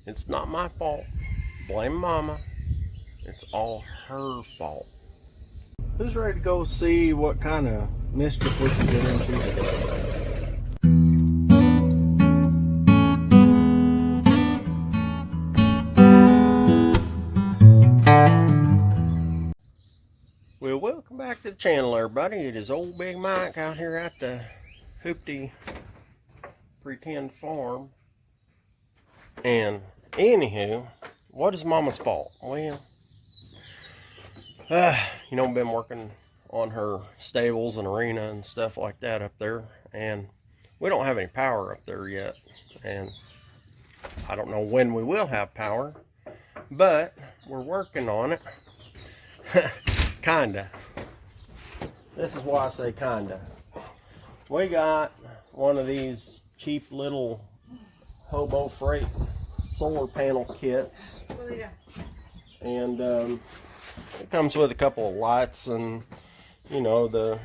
It's not my fault. Blame Mama. It's all her fault. Who's ready to go see what kind of mischief we can get into today? Well, welcome back to the channel, everybody. It is old Big Mike out here at the Hoopty pretend farm. And anywho, what is Mama's fault? Well, been working on her stables and arena and stuff like that up there, and we don't have any power up there yet, and I don't know when we will have power, but we're working on it. Kinda. This is why I say kinda. We got one of these cheap little Hobo Freight solar panel kits, and it comes with a couple of lights and the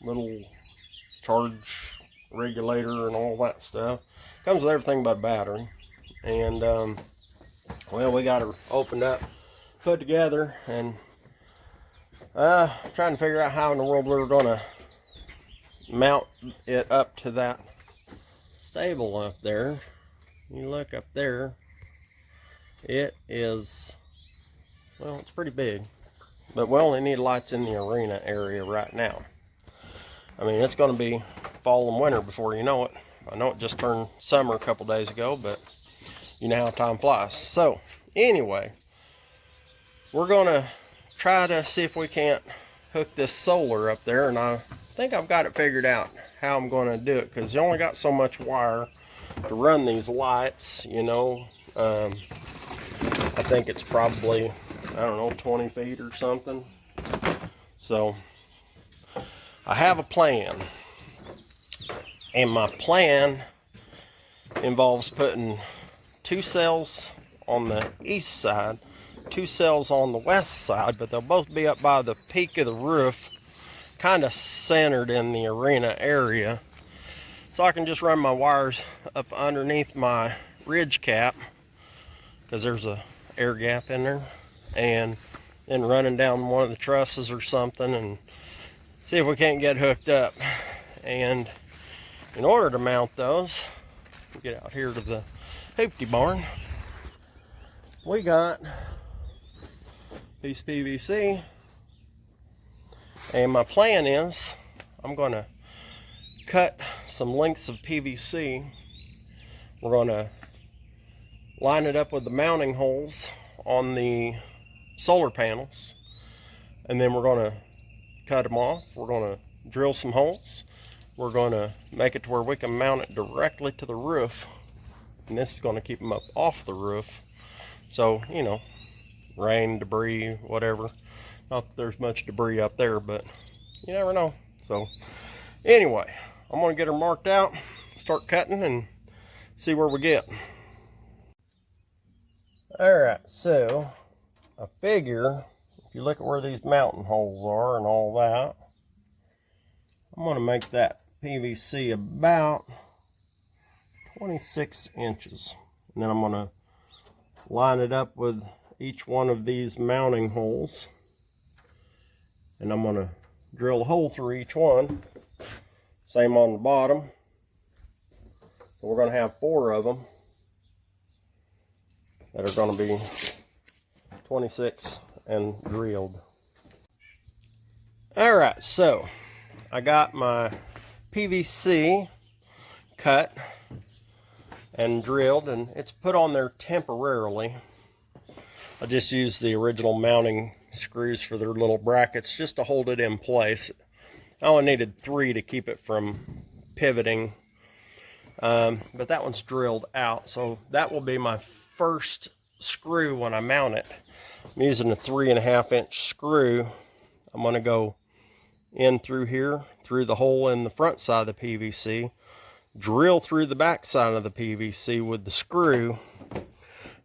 little charge regulator and all that stuff. Comes with everything but a battery, and well, we got her opened up, put together, and trying to figure out how in the world we're gonna mount it up to that stable up there. You look up there, it is, well, it's pretty big, but we only need lights in the arena area right now. I mean, it's going to be fall and winter before you know it. I know it just turned summer a couple days ago, but you know how time flies. So anyway, we're going to try to see if we can't hook this solar up there, and I think I've got it figured out how I'm going to do it, because you only got so much wire to run these lights. I think it's probably, I don't know, 20 feet or something. So I have a plan, and my plan involves putting 2 cells on the east side, 2 cells on the west side, but they'll both be up by the peak of the roof, kind of centered in the arena area, so I can just run my wires up underneath my ridge cap, because there's a air gap in there, and then running down one of the trusses or something, and see if we can't get hooked up. And in order to mount those, we'll get out here to the Hoopty barn. We got piece of PVC, and my plan is I'm going to cut some lengths of PVC. We're going to line it up with the mounting holes on the solar panels, and then we're going to cut them off. We're going to drill some holes. We're going to make it to where we can mount it directly to the roof, and this is going to keep them up off the roof, so rain, debris, whatever. Not that there's much debris up there, but you never know. So anyway, I'm going to get her marked out, start cutting, and see where we get. Alright, so I figure if you look at where these mounting holes are and all that, I'm going to make that PVC about 26 inches. And then I'm going to line it up with each one of these mounting holes, and I'm going to drill a hole through each one. Same on the bottom. We're going to have 4 of them that are going to be 26 and drilled. Alright, so I got my PVC cut and drilled, and it's put on there temporarily. I just used the original mounting screws for their little brackets just to hold it in place. I only needed 3 to keep it from pivoting, but that one's drilled out, so that will be my first screw when I mount it. I'm using a 3.5 inch screw. I'm going to go in through here, through the hole in the front side of the PVC, drill through the back side of the PVC with the screw,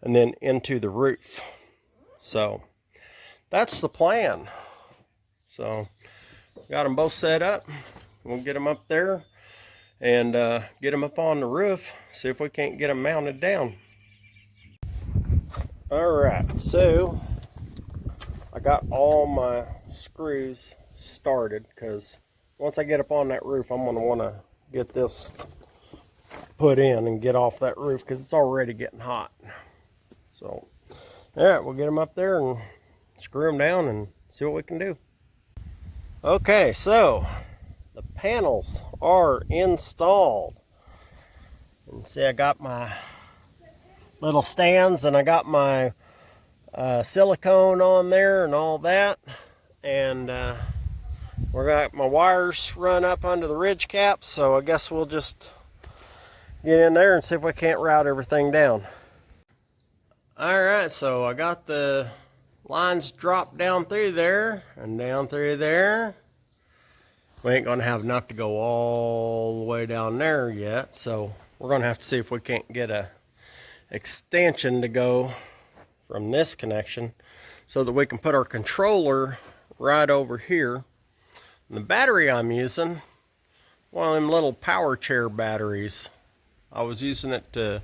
and then into the roof. So that's the plan. So got them both set up. We'll get them up there and get them up on the roof, see if we can't get them mounted down. Alright, so I got all my screws started because once I get up on that roof, I'm going to want to get this put in and get off that roof because it's already getting hot. So, alright, we'll get them up there and screw them down and see what we can do. Okay, so the panels are installed. And see, I got my little stands and I got my silicone on there and all that. And we got my wires run up under the ridge caps, so I guess we'll just get in there and see if we can't route everything down. Alright, so I got the lines dropped down through there and down through there. We ain't gonna have enough to go all the way down there yet, so we're gonna have to see if we can't get a extension to go from this connection so that we can put our controller right over here. And the battery I'm using, one of them little power chair batteries. I was using it to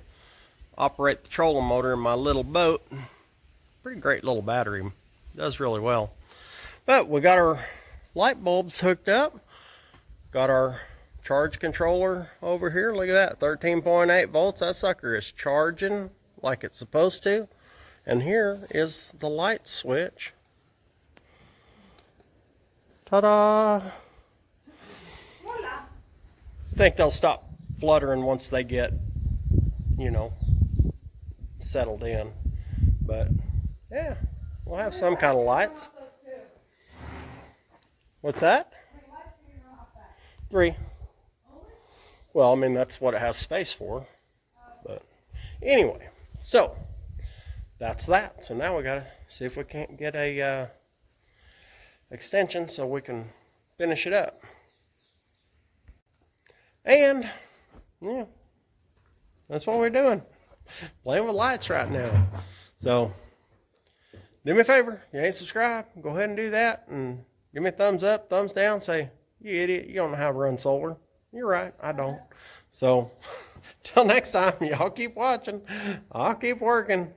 operate the trolling motor in my little boat. Pretty great little battery, does really well. But we got our light bulbs hooked up, got our charge controller over here. Look at that, 13.8 volts. That sucker is charging like it's supposed to. And here is the light switch. Ta-da! I think they'll stop fluttering once they get, you know, settled in. But yeah, we'll have some kind of lights. What's that? 3. Well, I mean, that's what it has space for. But anyway, so that's that. So now we gotta see if we can't get a extension so we can finish it up. And yeah, that's what we're doing. Playing with lights right now. So do me a favor, if you ain't subscribed, go ahead and do that and give me a thumbs up, thumbs down, say, you idiot, you don't know how to run solar. You're right, I don't. So till next time, y'all keep watching. I'll keep working.